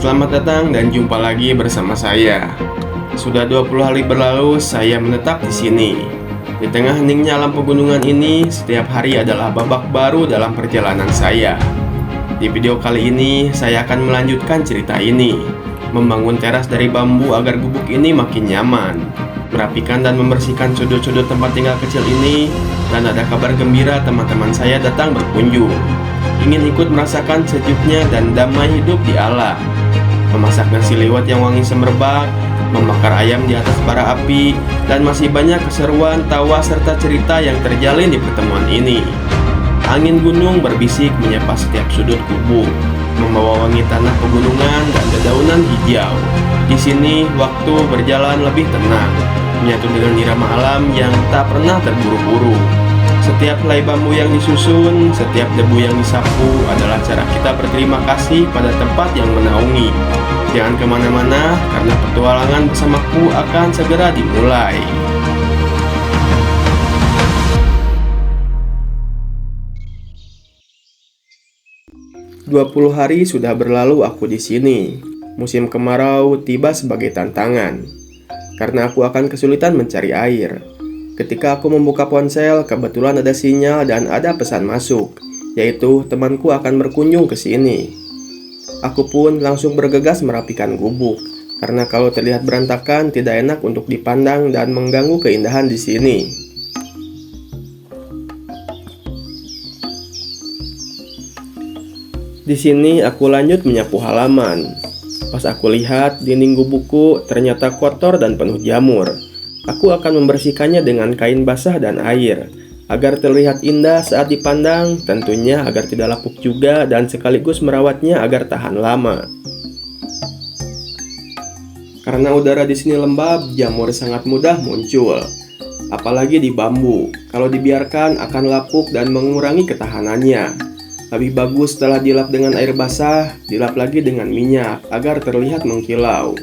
Selamat datang dan jumpa lagi bersama saya. Sudah 20 hari berlalu saya menetap di sini. Di tengah heningnya alam pegunungan ini, setiap hari adalah babak baru dalam perjalanan saya. Di video kali ini, saya akan melanjutkan cerita ini. Membangun teras dari bambu agar gubuk ini makin nyaman. Merapikan dan membersihkan sudut-sudut tempat tinggal kecil ini. Dan ada kabar gembira teman-teman saya datang berkunjung. Ingin ikut merasakan sejuknya dan damai hidup di alam. Memasak nasi liwet yang wangi semerbak, membakar ayam di atas bara api, dan masih banyak keseruan, tawa, serta cerita yang terjalin di pertemuan ini. Angin gunung berbisik menyapa setiap sudut gubuk, membawa wangi tanah pegunungan dan dedaunan hijau. Di sini, waktu berjalan lebih tenang, menyatu dengan irama alam yang tak pernah terburu-buru. Setiap helai bambu yang disusun, setiap debu yang disapu adalah cara kita berterima kasih pada tempat yang menaungi. Jangan kemana-mana, karena petualangan bersamaku akan segera dimulai. Dua 20 hari sudah berlalu aku di sini. Musim kemarau tiba sebagai tantangan, karena aku akan kesulitan mencari air. Ketika aku membuka ponsel, kebetulan ada sinyal dan ada pesan masuk, yaitu temanku akan berkunjung ke sini. Aku pun langsung bergegas merapikan gubuk, karena kalau terlihat berantakan tidak enak untuk dipandang dan mengganggu keindahan di sini. Di sini aku lanjut menyapu halaman. Pas aku lihat dinding gubukku ternyata kotor dan penuh jamur. Aku akan membersihkannya dengan kain basah dan air, agar terlihat indah saat dipandang, tentunya agar tidak lapuk juga dan sekaligus merawatnya agar tahan lama. Karena udara di sini lembab, jamur sangat mudah muncul, apalagi di bambu. Kalau dibiarkan akan lapuk dan mengurangi ketahanannya. Lebih bagus setelah dilap dengan air basah, dilap lagi dengan minyak agar terlihat mengkilau.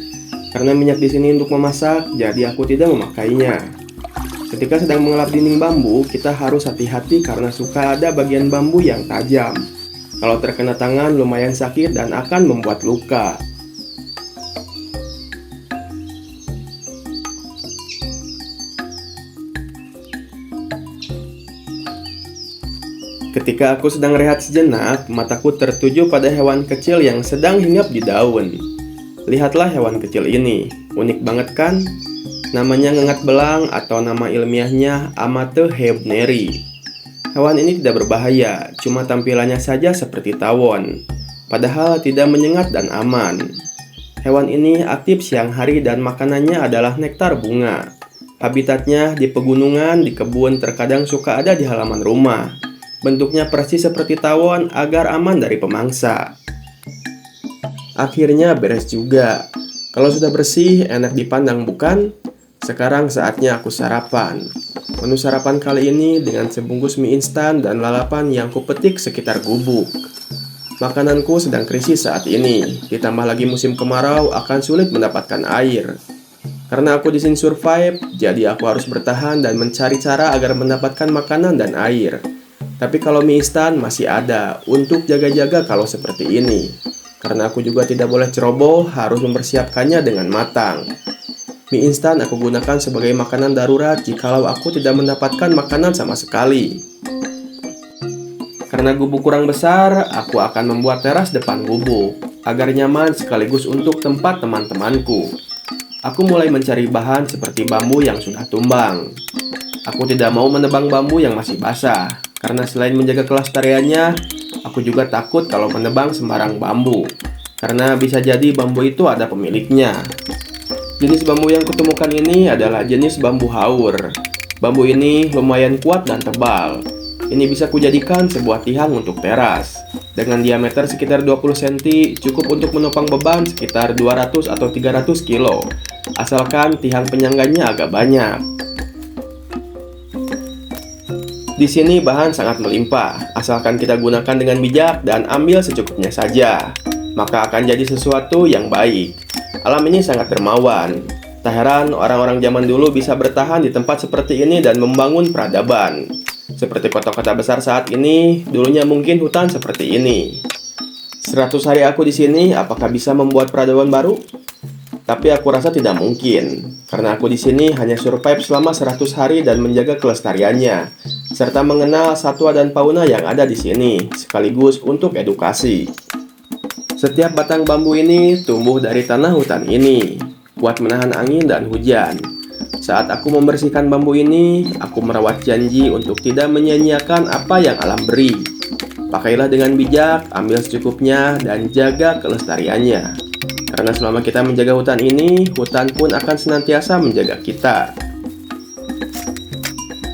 Karena minyak di sini untuk memasak, jadi aku tidak memakainya. Ketika sedang mengelap dinding bambu, kita harus hati-hati karena suka ada bagian bambu yang tajam. Kalau terkena tangan lumayan sakit dan akan membuat luka. Ketika aku sedang rehat sejenak, mataku tertuju pada hewan kecil yang sedang hinggap di daun. Lihatlah hewan kecil ini, unik banget kan? Namanya ngengat belang atau nama ilmiahnya Amate hebneri. Hewan ini tidak berbahaya, cuma tampilannya saja seperti tawon. Padahal tidak menyengat dan aman. Hewan ini aktif siang hari dan makanannya adalah nektar bunga. Habitatnya di pegunungan, di kebun, terkadang suka ada di halaman rumah. Bentuknya persis seperti tawon agar aman dari pemangsa. Akhirnya beres juga. Kalau sudah bersih, enak dipandang bukan? Sekarang saatnya aku sarapan. Menu sarapan kali ini dengan sebungkus mie instan dan lalapan yang kupetik sekitar gubuk. Makananku sedang krisis saat ini. Ditambah lagi musim kemarau akan sulit mendapatkan air. Karena aku di sini survive, jadi aku harus bertahan dan mencari cara agar mendapatkan makanan dan air. Tapi kalau mie instan masih ada untuk jaga-jaga kalau seperti ini. Karena aku juga tidak boleh ceroboh, harus mempersiapkannya dengan matang. Mie instan aku gunakan sebagai makanan darurat jikalau aku tidak mendapatkan makanan sama sekali. Karena gubuk kurang besar, aku akan membuat teras depan gubuk, agar nyaman sekaligus untuk tempat teman-temanku. Aku mulai mencari bahan seperti bambu yang sudah tumbang. Aku tidak mau menebang bambu yang masih basah, karena selain menjaga kelestariannya, aku juga takut kalau menebang sembarang bambu, karena bisa jadi bambu itu ada pemiliknya. Jenis bambu yang kutemukan ini adalah jenis bambu haur. Bambu ini lumayan kuat dan tebal. Ini bisa kujadikan sebuah tiang untuk teras. Dengan diameter sekitar 20 cm, cukup untuk menopang beban sekitar 200 atau 300 kilo. Asalkan tiang penyangganya agak banyak. Di sini bahan sangat melimpah, asalkan kita gunakan dengan bijak dan ambil secukupnya saja, maka akan jadi sesuatu yang baik. Alam ini sangat dermawan. Tak heran orang-orang zaman dulu bisa bertahan di tempat seperti ini dan membangun peradaban. Seperti kota-kota besar saat ini, dulunya mungkin hutan seperti ini. 100 hari aku di sini, apakah bisa membuat peradaban baru? Tapi aku rasa tidak mungkin, karena aku di sini hanya survive selama 100 hari dan menjaga kelestariannya, serta mengenal satwa dan fauna yang ada di sini, sekaligus untuk edukasi. Setiap batang bambu ini tumbuh dari tanah hutan ini, kuat menahan angin dan hujan. Saat aku membersihkan bambu ini, aku merawat janji untuk tidak menyia-nyiakan apa yang alam beri. Pakailah dengan bijak, ambil secukupnya, dan jaga kelestariannya. Karena selama kita menjaga hutan ini, hutan pun akan senantiasa menjaga kita.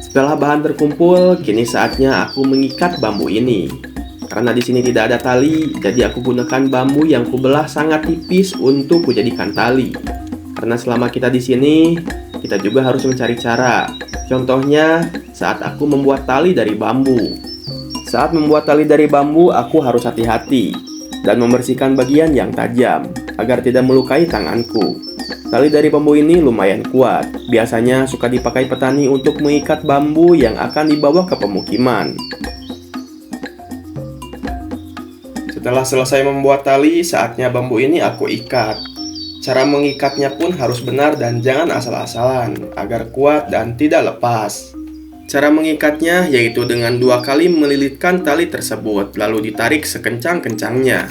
Setelah bahan terkumpul, kini saatnya aku mengikat bambu ini. Karena di sini tidak ada tali, jadi aku gunakan bambu yang kubelah sangat tipis untuk kujadikan tali. Karena selama kita di sini, kita juga harus mencari cara. Contohnya, saat aku membuat tali dari bambu. Saat membuat tali dari bambu, aku harus hati-hati dan membersihkan bagian yang tajam agar tidak melukai tanganku. Tali dari bambu ini lumayan kuat. Biasanya suka dipakai petani untuk mengikat bambu yang akan dibawa ke pemukiman. Setelah selesai membuat tali, saatnya bambu ini aku ikat. Cara mengikatnya pun harus benar dan jangan asal-asalan, agar kuat dan tidak lepas. Cara mengikatnya yaitu dengan 2 kali melilitkan tali tersebut, lalu ditarik sekencang-kencangnya.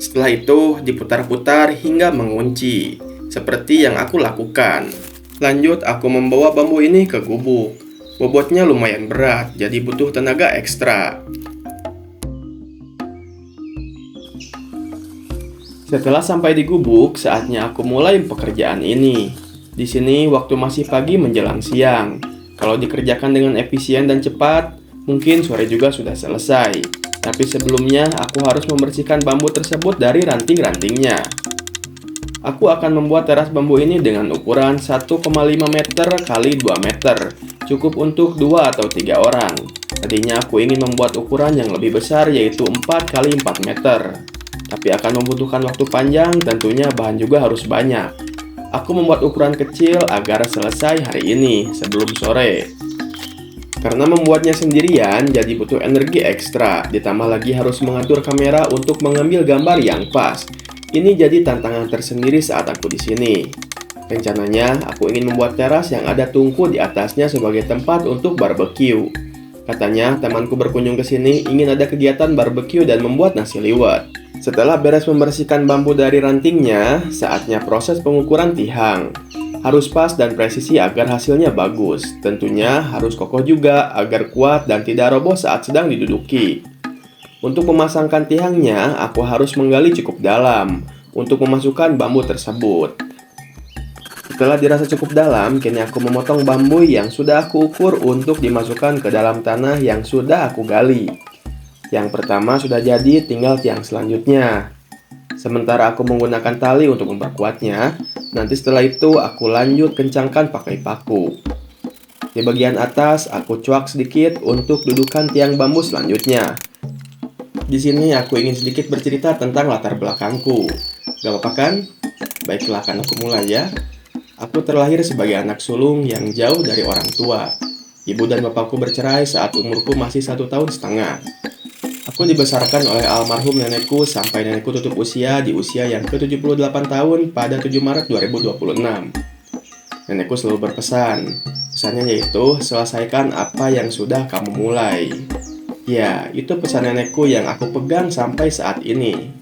Setelah itu, diputar-putar hingga mengunci, seperti yang aku lakukan. Lanjut, aku membawa bambu ini ke gubuk. Bobotnya lumayan berat, jadi butuh tenaga ekstra. Setelah sampai di gubuk, saatnya aku mulai pekerjaan ini. Di sini waktu masih pagi menjelang siang. Kalau dikerjakan dengan efisien dan cepat, mungkin sore juga sudah selesai. Tapi sebelumnya aku harus membersihkan bambu tersebut dari ranting-rantingnya. Aku akan membuat teras bambu ini dengan ukuran 1,5 meter kali 2 meter. Cukup untuk 2 atau 3 orang. Tadinya aku ingin membuat ukuran yang lebih besar yaitu 4 kali 4 meter. Tapi akan membutuhkan waktu panjang, tentunya bahan juga harus banyak. Aku membuat ukuran kecil agar selesai hari ini, sebelum sore. Karena membuatnya sendirian, jadi butuh energi ekstra. Ditambah lagi harus mengatur kamera untuk mengambil gambar yang pas. Ini jadi tantangan tersendiri saat aku di sini. Rencananya, aku ingin membuat teras yang ada tungku di atasnya sebagai tempat untuk barbeque. Katanya, temanku berkunjung ke sini ingin ada kegiatan barbeque dan membuat nasi liwet. Setelah beres membersihkan bambu dari rantingnya, saatnya proses pengukuran tihang. Harus pas dan presisi agar hasilnya bagus. Tentunya harus kokoh juga agar kuat dan tidak roboh saat sedang diduduki. Untuk memasangkan tihangnya, aku harus menggali cukup dalam untuk memasukkan bambu tersebut. Setelah dirasa cukup dalam, kini aku memotong bambu yang sudah aku ukur untuk dimasukkan ke dalam tanah yang sudah aku gali. Yang pertama sudah jadi, tinggal tiang selanjutnya. Sementara aku menggunakan tali untuk memperkuatnya, nanti setelah itu aku lanjut kencangkan pakai paku. Di bagian atas aku cuak sedikit untuk dudukan tiang bambu selanjutnya. Di sini aku ingin sedikit bercerita tentang latar belakangku. Gak apa-apa kan? Baiklah, akan aku mulai ya. Aku terlahir sebagai anak sulung yang jauh dari orang tua. Ibu dan bapakku bercerai saat umurku masih 1,5 tahun. Aku dibesarkan oleh almarhum nenekku sampai nenekku tutup usia di usia yang ke-78 tahun pada 7 Maret 2026. Nenekku selalu berpesan. Pesannya yaitu, selesaikan apa yang sudah kamu mulai. Ya, itu pesan nenekku yang aku pegang sampai saat ini.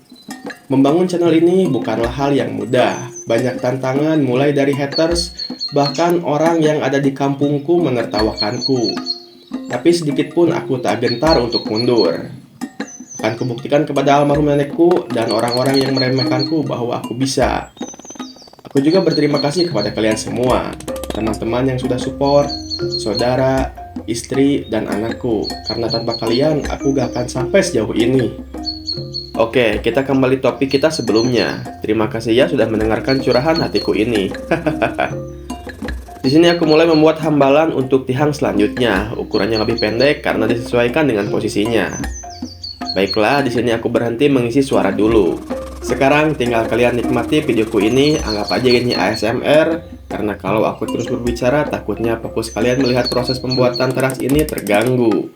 Membangun channel ini bukanlah hal yang mudah. Banyak tantangan mulai dari haters, bahkan orang yang ada di kampungku menertawakanku. Tapi sedikit pun aku tak gentar untuk mundur. Akan kubuktikan kepada almarhum nenekku dan orang-orang yang meremehkanku bahwa aku bisa. Aku juga berterima kasih kepada kalian semua, teman-teman yang sudah support, saudara, istri, dan anakku. Karena tanpa kalian, aku gak akan sampai sejauh ini. Oke, kita kembali topik kita sebelumnya. Terima kasih ya sudah mendengarkan curahan hatiku ini. Di sini aku mulai membuat hambalan untuk tihang selanjutnya. Ukurannya lebih pendek karena disesuaikan dengan posisinya. Baiklah, di sini aku berhenti mengisi suara dulu. Sekarang tinggal kalian nikmati videoku ini, anggap aja ini ASMR, karena kalau aku terus berbicara, takutnya fokus kalian melihat proses pembuatan teras ini terganggu.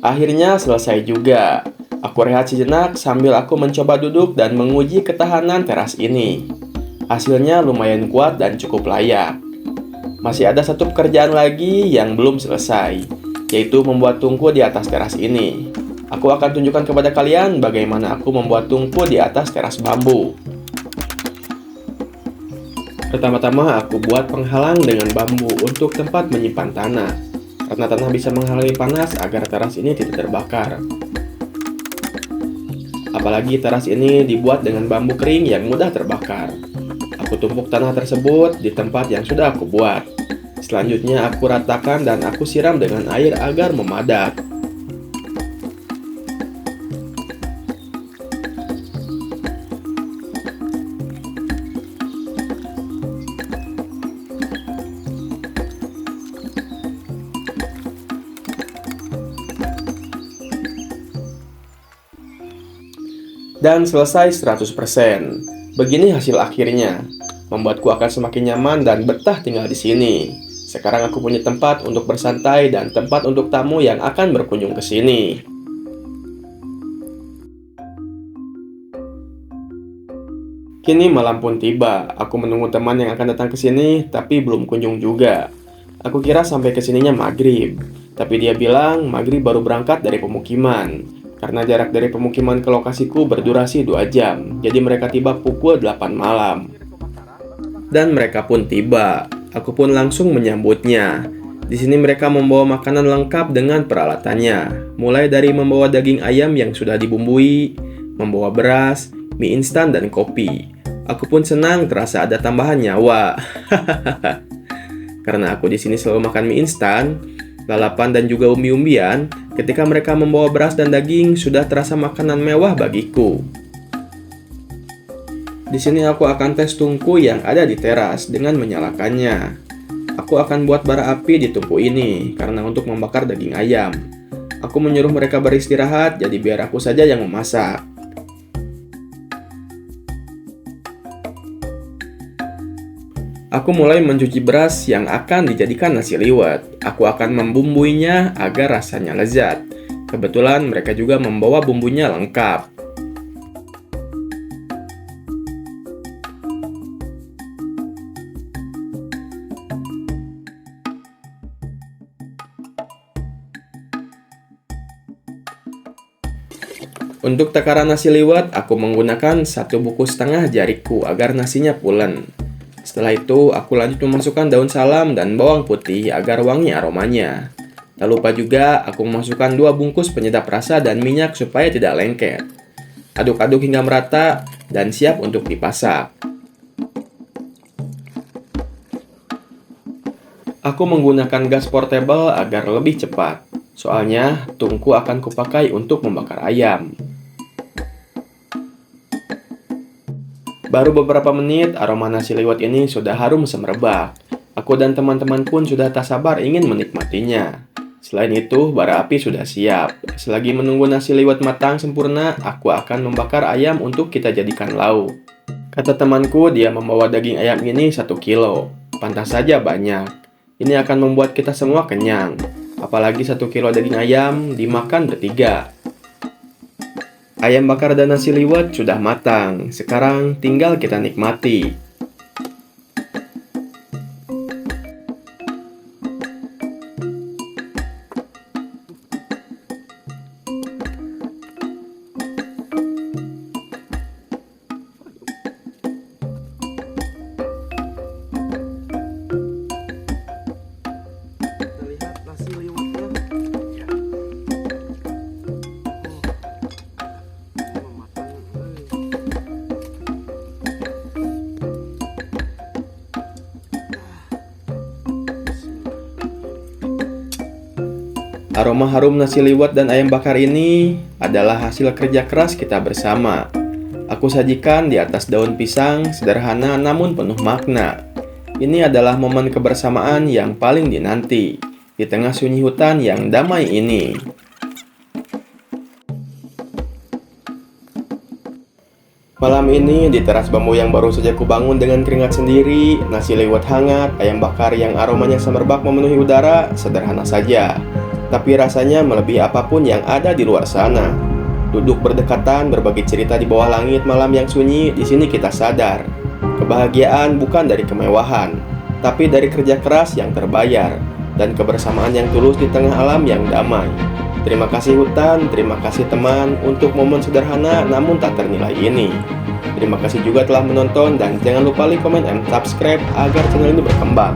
Akhirnya selesai juga. Aku rehat sejenak sambil aku mencoba duduk dan menguji ketahanan teras ini. Hasilnya lumayan kuat dan cukup layak. Masih ada satu pekerjaan lagi yang belum selesai, yaitu membuat tungku di atas teras ini. Aku akan tunjukkan kepada kalian bagaimana aku membuat tungku di atas teras bambu. Pertama-tama aku buat penghalang dengan bambu untuk tempat menyimpan tanah, karena tanah bisa menghalangi panas agar teras ini tidak terbakar. Apalagi teras ini dibuat dengan bambu kering yang mudah terbakar. Aku tumpuk tanah tersebut di tempat yang sudah aku buat. Selanjutnya aku ratakan dan aku siram dengan air agar memadat. Dan selesai 100%. Begini hasil akhirnya. Membuatku akan semakin nyaman dan betah tinggal di sini. Sekarang aku punya tempat untuk bersantai dan tempat untuk tamu yang akan berkunjung ke sini. Kini malam pun tiba. Aku menunggu teman yang akan datang ke sini, tapi belum kunjung juga. Aku kira sampai ke sininya maghrib, tapi dia bilang maghrib baru berangkat dari pemukiman. Karena jarak dari pemukiman ke lokasiku berdurasi 2 jam, jadi mereka tiba pukul 8 malam. Dan mereka pun tiba. Aku pun langsung menyambutnya. Di sini mereka membawa makanan lengkap dengan peralatannya, mulai dari membawa daging ayam yang sudah dibumbui, membawa beras, mie instan, dan kopi. Aku pun senang terasa ada tambahan nyawa. Karena aku di sini selalu makan mie instan, lalapan, dan juga umbi-umbian, ketika mereka membawa beras dan daging sudah terasa makanan mewah bagiku. Di sini aku akan tes tungku yang ada di teras dengan menyalakannya. Aku akan buat bara api di tungku ini karena untuk membakar daging ayam. Aku menyuruh mereka beristirahat, jadi biar aku saja yang memasak. Aku mulai mencuci beras yang akan dijadikan nasi liwet. Aku akan membumbuinya agar rasanya lezat. Kebetulan mereka juga membawa bumbunya lengkap. Untuk takaran nasi liwet, aku menggunakan 1,5 buku jariku agar nasinya pulen. Setelah itu, aku lanjut memasukkan daun salam dan bawang putih agar wangi aromanya. Tak lupa juga, aku memasukkan 2 bungkus penyedap rasa dan minyak supaya tidak lengket. Aduk-aduk hingga merata dan siap untuk dipasak. Aku menggunakan gas portable agar lebih cepat. Soalnya, tungku akan kupakai untuk membakar ayam. Baru beberapa menit, aroma nasi liwet ini sudah harum semerbak. Aku dan teman-teman pun sudah tak sabar ingin menikmatinya. Selain itu, bara api sudah siap. Selagi menunggu nasi liwet matang sempurna, aku akan membakar ayam untuk kita jadikan lauk. Kata temanku, dia membawa daging ayam ini 1 kilo. Pantas saja banyak. Ini akan membuat kita semua kenyang. Apalagi 1 kilo daging ayam dimakan bertiga. Ayam bakar dan nasi liwet sudah matang. Sekarang tinggal kita nikmati. Lihat nasi liwetnya. Aroma harum nasi liwet dan ayam bakar ini adalah hasil kerja keras kita bersama. Aku sajikan di atas daun pisang, sederhana namun penuh makna. Ini adalah momen kebersamaan yang paling dinanti di tengah sunyi hutan yang damai ini. Malam ini di teras bambu yang baru saja kubangun dengan keringat sendiri, nasi liwet hangat, ayam bakar yang aromanya semerbak memenuhi udara, sederhana saja. tapi rasanya melebihi apapun yang ada di luar sana. Duduk berdekatan berbagi cerita di bawah langit malam yang sunyi, di sini kita sadar. Kebahagiaan bukan dari kemewahan, tapi dari kerja keras yang terbayar, dan kebersamaan yang tulus di tengah alam yang damai. Terima kasih hutan, terima kasih teman untuk momen sederhana namun tak ternilai ini. Terima kasih juga telah menonton dan jangan lupa like, comment, and subscribe agar channel ini berkembang.